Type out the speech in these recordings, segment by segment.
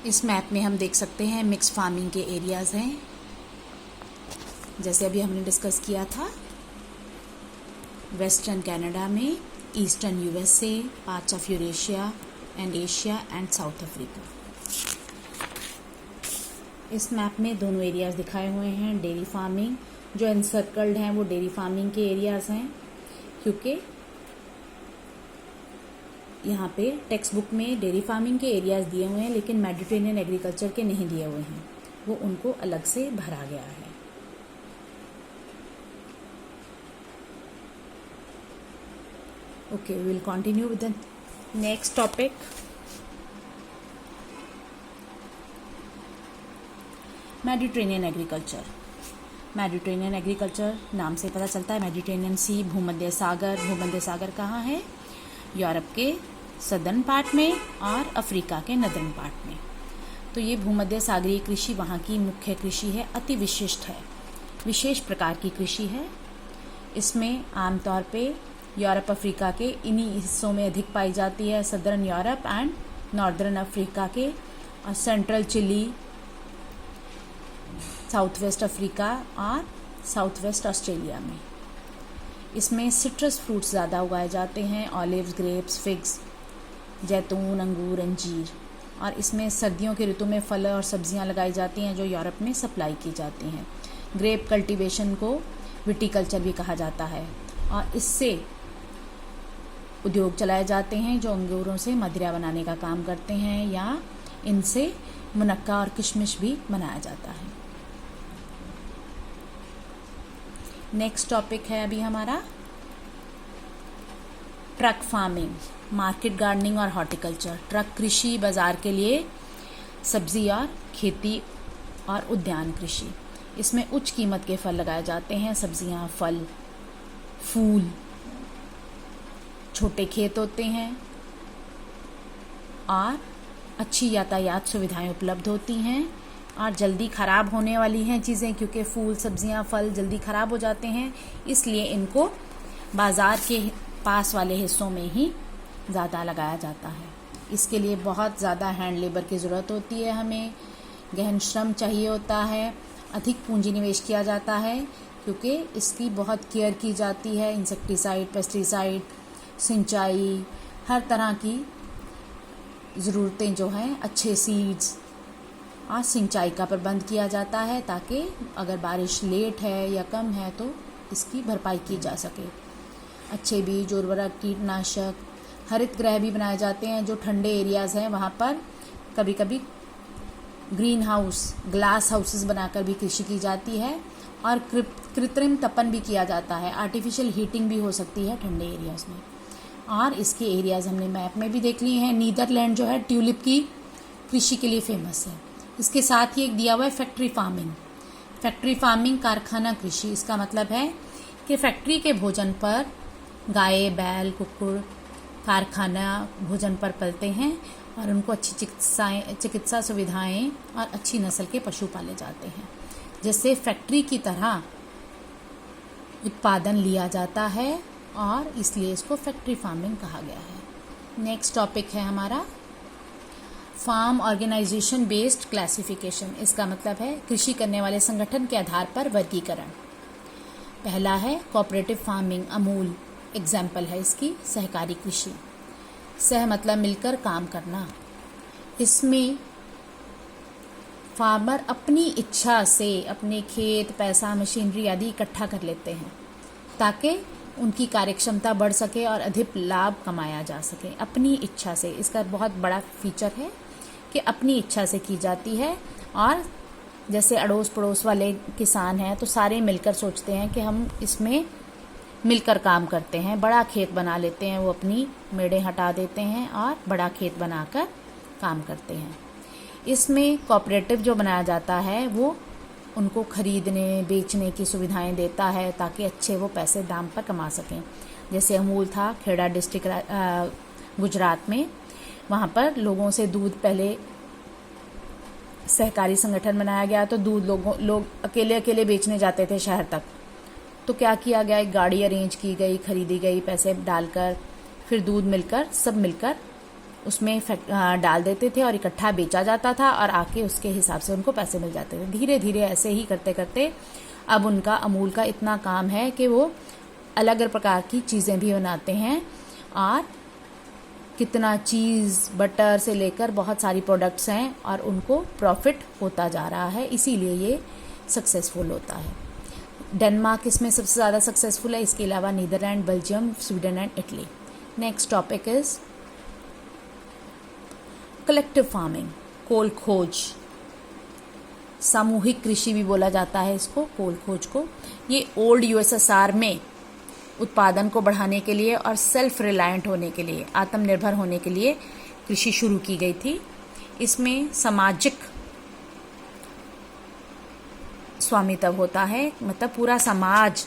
इस मैप में हम देख सकते हैं मिक्स फार्मिंग के एरियाज़ हैं, जैसे अभी हमने डिस्कस किया था। वेस्टर्न कनाडा में, eastern USA, parts of Eurasia and Asia and south Africa. इस मैप में दोनों एरियाज़ दिखाए हुए हैं। डेयरी फार्मिंग जो एनसर्कल्ड हैं वो डेयरी फार्मिंग के एरियाज़ हैं, क्योंकि यहाँ पे टेक्स्ट बुक में डेयरी फार्मिंग के एरियाज़ दिए हुए हैं लेकिन मेडिटेरेनियन एग्रीकल्चर के नहीं दिए हुए हैं, वो उनको अलग से भरा गया है। Okay, we will continue with the next topic. Mediterranean agriculture. Mediterranean agriculture नाम से पता चलता है मेडिटेरेनियन सी, भूमध्य सागर। भूमध्य सागर कहाँ है? यूरोप के सदर्न पार्ट में और अफ्रीका के नदर्न पार्ट में। तो ये भूमध्य सागरीय कृषि वहाँ की मुख्य कृषि है, अति विशिष्ट है, विशेष प्रकार की कृषि है। इसमें आमतौर पे यूरोप अफ्रीका के इन्हीं हिस्सों में अधिक पाई जाती है, southern Europe and northern Africa के, और central Chile, south west Africa और साउथ वेस्ट ऑस्ट्रेलिया में। इसमें सिट्रस फ्रूट्स ज़्यादा उगाए जाते हैं, ऑलिव्स, ग्रेप्स, फिग्स, जैतून, अंगूर, अंजीर। और इसमें सर्दियों के ऋतु में फल और सब्जियां लगाई जाती हैं जो यूरोप में सप्लाई की जाती हैं। ग्रेप कल्टीवेशन को विटीकल्चर भी कहा जाता है, और इससे उद्योग चलाए जाते हैं जो अंगूरों से मदिरा बनाने का काम करते हैं, या इनसे मुनक्का और किशमिश भी बनाया जाता है। नेक्स्ट टॉपिक है अभी हमारा ट्रक फार्मिंग, मार्केट गार्डनिंग और हॉर्टिकल्चर। ट्रक कृषि बाजार के लिए सब्जी और खेती और उद्यान कृषि। इसमें उच्च कीमत के फल लगाए जाते हैं, सब्जियां, फल, फूल। छोटे खेत होते हैं और अच्छी यातायात सुविधाएं उपलब्ध होती हैं, और जल्दी ख़राब होने वाली हैं चीज़ें, क्योंकि फूल, सब्जियां, फल जल्दी ख़राब हो जाते हैं, इसलिए इनको बाज़ार के पास वाले हिस्सों में ही ज़्यादा लगाया जाता है। इसके लिए बहुत ज़्यादा हैंड लेबर की ज़रूरत होती है, हमें गहन श्रम चाहिए होता है, अधिक पूंजी निवेश किया जाता है, क्योंकि इसकी बहुत केयर की जाती है। इंसेक्टिसाइड, पेस्टिसाइड, सिंचाई, हर तरह की ज़रूरतें जो हैं, अच्छे सीड्स और सिंचाई का प्रबंध किया जाता है, ताकि अगर बारिश लेट है या कम है तो इसकी भरपाई की जा सके। अच्छे बीज, उर्वरक, कीटनाशक, हरित गृह भी बनाए जाते हैं जो ठंडे एरियाज़ हैं, वहाँ पर कभी कभी ग्रीन हाउस, ग्लास हाउसेस बनाकर भी कृषि की जाती है, और कृत्रिम तपन भी किया जाता है, आर्टिफिशियल हीटिंग भी हो सकती है ठंडे एरियाज़ में। और इसके एरियाज़ हमने मैप में भी देख लिए हैं। नीदरलैंड जो है ट्यूलिप की कृषि के लिए फेमस है। इसके साथ ही एक दिया हुआ है फैक्ट्री फार्मिंग। फैक्ट्री फार्मिंग कारखाना कृषि। इसका मतलब है कि फैक्ट्री के भोजन पर गाय, बैल, कुकुर कारखाना भोजन पर पलते हैं, और उनको अच्छी चिकित्सा सुविधाएं और अच्छी नस्ल के पशु पाले जाते हैं, जिससे फैक्ट्री की तरह उत्पादन लिया जाता है, और इसलिए इसको फैक्ट्री फार्मिंग कहा गया है। नेक्स्ट टॉपिक है हमारा फार्म ऑर्गेनाइजेशन बेस्ड क्लासिफिकेशन। इसका मतलब है कृषि करने वाले संगठन के आधार पर वर्गीकरण। पहला है कोऑपरेटिव फार्मिंग, अमूल एग्जाम्पल है इसकी, सहकारी कृषि। सह मतलब मिलकर काम करना। इसमें फार्मर अपनी इच्छा से अपने खेत, पैसा, मशीनरी आदि इकट्ठा कर लेते हैं, ताकि उनकी कार्यक्षमता बढ़ सके और अधिक लाभ कमाया जा सके। अपनी इच्छा से, इसका बहुत बड़ा फीचर है कि अपनी इच्छा से की जाती है। और जैसे अड़ोस पड़ोस वाले किसान हैं तो सारे मिलकर सोचते हैं कि हम इसमें मिलकर काम करते हैं, बड़ा खेत बना लेते हैं, वो अपनी मेड़े हटा देते हैं और बड़ा खेत बनाकर काम करते हैं। इसमें कोऑपरेटिव जो बनाया जाता है वो उनको खरीदने, बेचने की सुविधाएं देता है, ताकि अच्छे वो पैसे दाम पर कमा सकें। जैसे अमूल था खेड़ा डिस्ट्रिक्ट गुजरात में, वहाँ पर लोगों से दूध, पहले सहकारी संगठन बनाया गया तो दूध लोग अकेले अकेले बेचने जाते थे शहर तक, तो क्या किया गया, एक गाड़ी अरेंज की गई, खरीदी गई पैसे डालकर, फिर दूध मिलकर सब मिलकर उसमें डाल देते थे और इकट्ठा बेचा जाता था और आके उसके हिसाब से उनको पैसे मिल जाते थे। धीरे धीरे ऐसे ही करते करते अब उनका अमूल का इतना काम है कि वो अलग अलग प्रकार की चीज़ें भी बनाते हैं और कितना चीज़ बटर से लेकर बहुत सारी प्रोडक्ट्स हैं और उनको प्रॉफिट होता जा रहा है, इसीलिए ये सक्सेसफुल होता है। डेनमार्क इसमें सबसे ज़्यादा सक्सेसफुल है, इसके अलावा Netherlands, Belgium, Sweden and Italy. Next topic is collective farming, कोल खोज। सामूहिक कृषि भी बोला जाता है इसको, कोल खोज को। ये ओल्ड यूएसएसआर में उत्पादन को बढ़ाने के लिए और सेल्फ रिलायंट होने के लिए, आत्मनिर्भर होने के लिए कृषि शुरू की गई थी। इसमें सामाजिक स्वामित्व होता है, मतलब पूरा समाज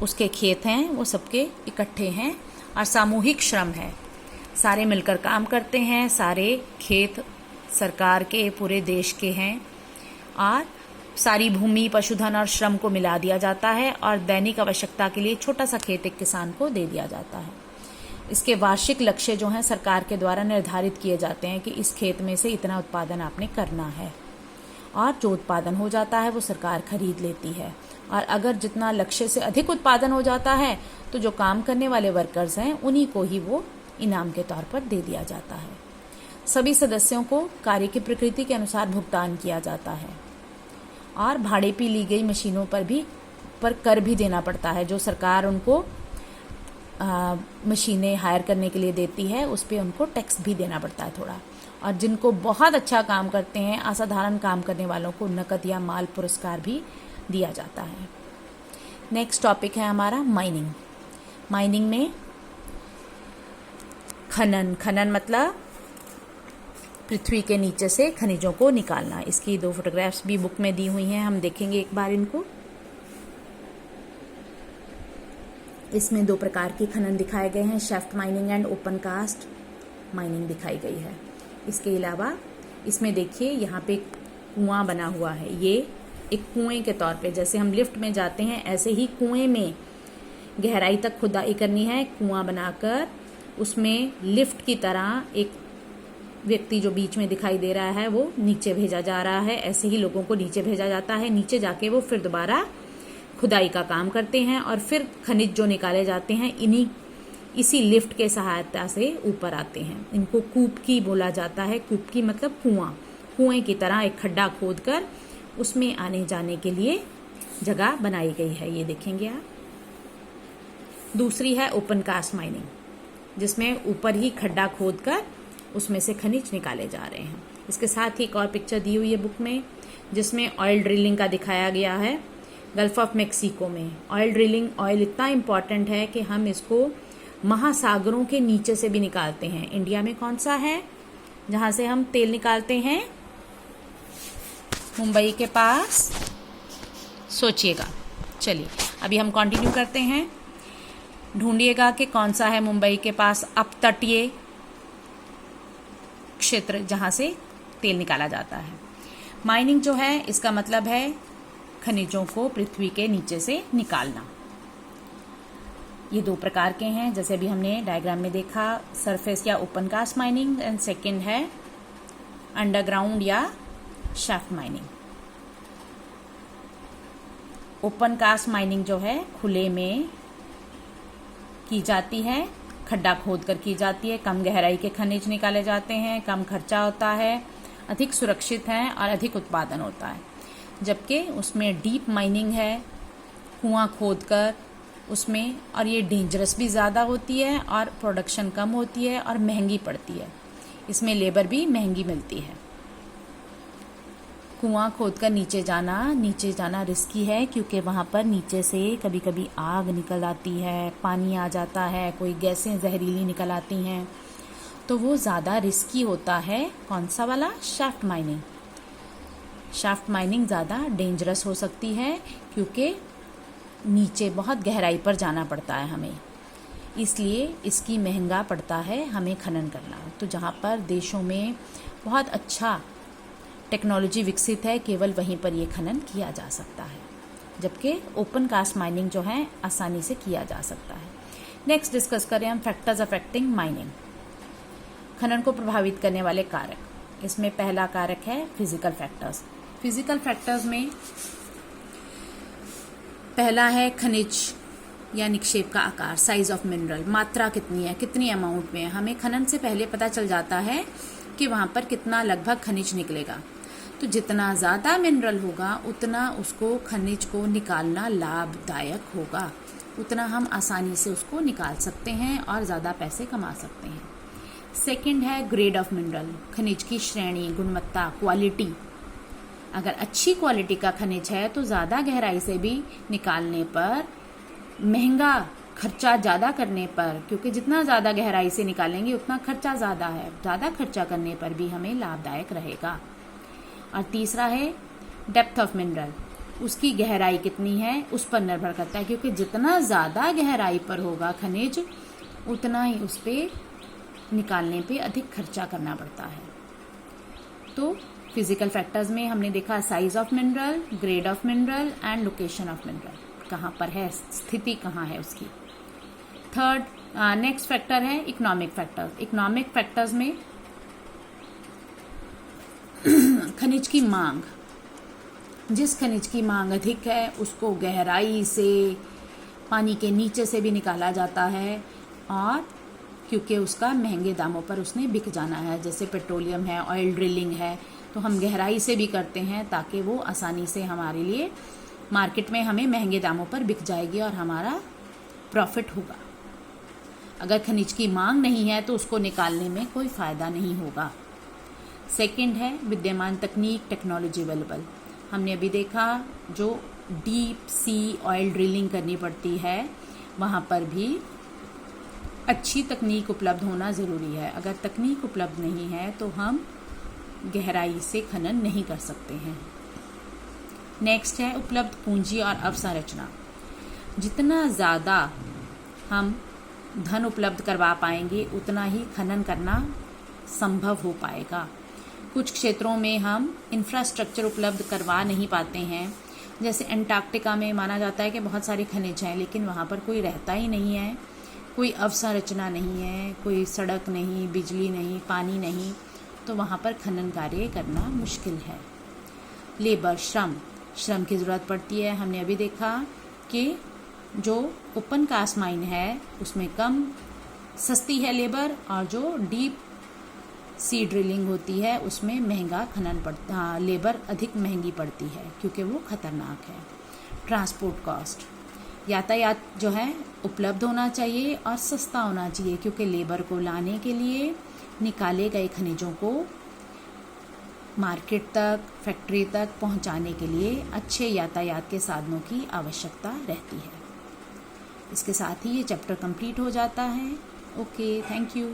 उसके खेत हैं, वो सबके इकट्ठे हैं और सामूहिक श्रम है, सारे मिलकर काम करते हैं। सारे खेत सरकार के, पूरे देश के हैं और सारी भूमि, पशुधन और श्रम को मिला दिया जाता है और दैनिक आवश्यकता के लिए छोटा सा खेत एक किसान को दे दिया जाता है। इसके वार्षिक लक्ष्य जो हैं सरकार के द्वारा निर्धारित किए जाते हैं कि इस खेत में से इतना उत्पादन आपने करना है और जो उत्पादन हो जाता है वो सरकार खरीद लेती है। और अगर जितना लक्ष्य से अधिक उत्पादन हो जाता है तो जो काम करने वाले वर्कर्स हैं उन्हीं को ही वो इनाम के तौर पर दे दिया जाता है। सभी सदस्यों को कार्य की प्रकृति के अनुसार भुगतान किया जाता है और भाड़े पे ली गई मशीनों पर कर भी देना पड़ता है। जो सरकार उनको मशीनें हायर करने के लिए देती है उस पर उनको टैक्स भी देना पड़ता है थोड़ा। और जिनको बहुत अच्छा काम करते हैं, असाधारण काम करने वालों को नकद या माल पुरस्कार भी दिया जाता है। नेक्स्ट टॉपिक है हमारा माइनिंग। माइनिंग में खनन मतलब पृथ्वी के नीचे से खनिजों को निकालना। इसकी 2 फोटोग्राफ्स भी बुक में दी हुई हैं, हम देखेंगे एक बार इनको। इसमें 2 प्रकार के खनन दिखाए गए हैं, shaft mining and open cast mining दिखाई गई है। इसके अलावा इसमें देखिए यहाँ पे कुआं बना हुआ है, ये एक कुएं के तौर पे, जैसे हम लिफ्ट में जाते हैं ऐसे ही कुएं में गहराई तक खुदाई करनी है। कुआं बनाकर उसमें लिफ्ट की तरह एक व्यक्ति जो बीच में दिखाई दे रहा है वो नीचे भेजा जा रहा है। ऐसे ही लोगों को नीचे भेजा जाता है, नीचे जाके वो फिर दोबारा खुदाई का काम करते हैं और फिर खनिज जो निकाले जाते हैं इसी लिफ्ट के सहायता से ऊपर आते हैं। इनको कूपकी बोला जाता है। कूपकी मतलब कुएं की तरह एक खड्डा खोदकर उसमें आने जाने के लिए जगह बनाई गई है, ये देखेंगे आप। दूसरी है ओपन कास्ट माइनिंग, जिसमें ऊपर ही खड्डा खोदकर उसमें से खनिज निकाले जा रहे हैं। इसके साथ ही एक और पिक्चर दी हुई है बुक में जिसमें ऑयल ड्रिलिंग का दिखाया गया है। गल्फ ऑफ मेक्सिको में ऑयल ड्रिलिंग, ऑयल इतना इम्पॉर्टेंट है कि हम इसको महासागरों के नीचे से भी निकालते हैं। इंडिया में कौन सा है जहां से हम तेल निकालते हैं? मुंबई के पास, सोचिएगा। चलिए अभी हम कंटिन्यू करते हैं। ढूंढिएगा कि कौन सा है मुंबई के पास अपतटीय क्षेत्र जहां से तेल निकाला जाता है। माइनिंग जो है इसका मतलब है खनिजों को पृथ्वी के नीचे से निकालना। ये 2 प्रकार के हैं, जैसे भी हमने डायग्राम में देखा, सरफेस या open cast mining and second है अंडरग्राउंड या shaft mining. Open cast mining जो है खुले में की जाती है, खड्डा खोद कर की जाती है, कम गहराई के खनिज निकाले जाते हैं, कम खर्चा होता है, अधिक सुरक्षित है और अधिक उत्पादन होता है। जबकि उसमें डीप माइनिंग है, कुआं खोदकर उसमें, और ये डेंजरस भी ज़्यादा होती है और प्रोडक्शन कम होती है और महंगी पड़ती है। इसमें लेबर भी महंगी मिलती है। कुआं खोदकर नीचे जाना रिस्की है क्योंकि वहाँ पर नीचे से कभी कभी आग निकल आती है, पानी आ जाता है, कोई गैसें जहरीली निकल आती हैं, तो वो ज़्यादा रिस्की होता है। कौन सा वाला? Shaft mining. शाफ्ट माइनिंग ज़्यादा डेंजरस हो सकती है क्योंकि नीचे बहुत गहराई पर जाना पड़ता है हमें, इसलिए इसकी महंगा पड़ता है हमें खनन करना। तो जहाँ पर देशों में बहुत अच्छा टेक्नोलॉजी विकसित है, केवल वहीं पर ये खनन किया जा सकता है, जबकि ओपन कास्ट माइनिंग जो है आसानी से किया जा सकता है। नेक्स्ट डिस्कस करें हम फैक्टर्स अफेक्टिंग माइनिंग। खनन को प्रभावित करने वाले कारक, इसमें पहला कारक है फिजिकल फैक्टर्स। फिजिकल फैक्टर्स में पहला है खनिज या निक्षेप का आकार, साइज ऑफ मिनरल, मात्रा कितनी है, कितनी अमाउंट में है। हमें खनन से पहले पता चल जाता है कि वहां पर कितना लगभग खनिज निकलेगा। तो जितना ज़्यादा मिनरल होगा उतना उसको खनिज को निकालना लाभदायक होगा, उतना हम आसानी से उसको निकाल सकते हैं और ज़्यादा पैसे कमा सकते हैं। सेकंड है ग्रेड ऑफ मिनरल, खनिज की श्रेणी, गुणवत्ता, क्वालिटी। अगर अच्छी क्वालिटी का खनिज है तो ज़्यादा गहराई से भी निकालने पर, महंगा खर्चा ज़्यादा करने पर, क्योंकि जितना ज़्यादा गहराई से निकालेंगे उतना खर्चा ज़्यादा है, ज़्यादा खर्चा करने पर भी हमें लाभदायक रहेगा। और तीसरा है डेप्थ ऑफ मिनरल, उसकी गहराई कितनी है उस पर निर्भर करता है, क्योंकि जितना ज़्यादा गहराई पर होगा खनिज उतना ही उस पर निकालने पे अधिक खर्चा करना पड़ता है। तो फिजिकल फैक्टर्स में हमने देखा size of mineral, grade of mineral and location of mineral, कहाँ पर है, स्थिति कहाँ है उसकी। थर्ड नेक्स्ट फैक्टर है इकोनॉमिक फैक्टर्स। इकोनॉमिक फैक्टर्स में खनिज की मांग, जिस खनिज की मांग अधिक है उसको गहराई से, पानी के नीचे से भी निकाला जाता है, और क्योंकि उसका महंगे दामों पर उसने बिक जाना है। जैसे पेट्रोलियम है, ऑयल ड्रिलिंग है, तो हम गहराई से भी करते हैं ताकि वो आसानी से हमारे लिए मार्केट में हमें महंगे दामों पर बिक जाएगी और हमारा प्रॉफिट होगा। अगर खनिज की मांग नहीं है तो उसको निकालने में कोई फ़ायदा नहीं होगा। सेकंड है विद्यमान तकनीक, टेक्नोलॉजी अवेलेबल। हमने अभी देखा जो डीप सी ऑयल ड्रिलिंग करनी पड़ती है वहाँ पर भी अच्छी तकनीक उपलब्ध होना ज़रूरी है। अगर तकनीक उपलब्ध नहीं है तो हम गहराई से खनन नहीं कर सकते हैं। नेक्स्ट है उपलब्ध पूंजी और अवसंरचना। जितना ज़्यादा हम धन उपलब्ध करवा पाएंगे उतना ही खनन करना संभव हो पाएगा। कुछ क्षेत्रों में हम इंफ्रास्ट्रक्चर उपलब्ध करवा नहीं पाते हैं, जैसे अंटार्कटिका में माना जाता है कि बहुत सारे खनिज हैं लेकिन वहाँ पर कोई रहता ही नहीं है, कोई अवसंरचना नहीं है, कोई सड़क नहीं, बिजली नहीं, पानी नहीं, तो वहाँ पर खनन कार्य करना मुश्किल है। लेबर, श्रम की ज़रूरत पड़ती है। हमने अभी देखा कि जो ओपन कास्ट माइन है उसमें कम सस्ती है लेबर, और जो डीप सी ड्रिलिंग होती है उसमें महंगा खनन पड़ता, लेबर अधिक महंगी पड़ती है क्योंकि वो खतरनाक है। ट्रांसपोर्ट कॉस्ट, यातायात जो है उपलब्ध होना चाहिए और सस्ता होना चाहिए, क्योंकि लेबर को लाने के लिए निकाले गए खनिजों को मार्केट तक, फैक्ट्री तक पहुंचाने के लिए अच्छे यातायात के साधनों की आवश्यकता रहती है। इसके साथ ही ये चैप्टर कंप्लीट हो जाता है। Okay, thank you.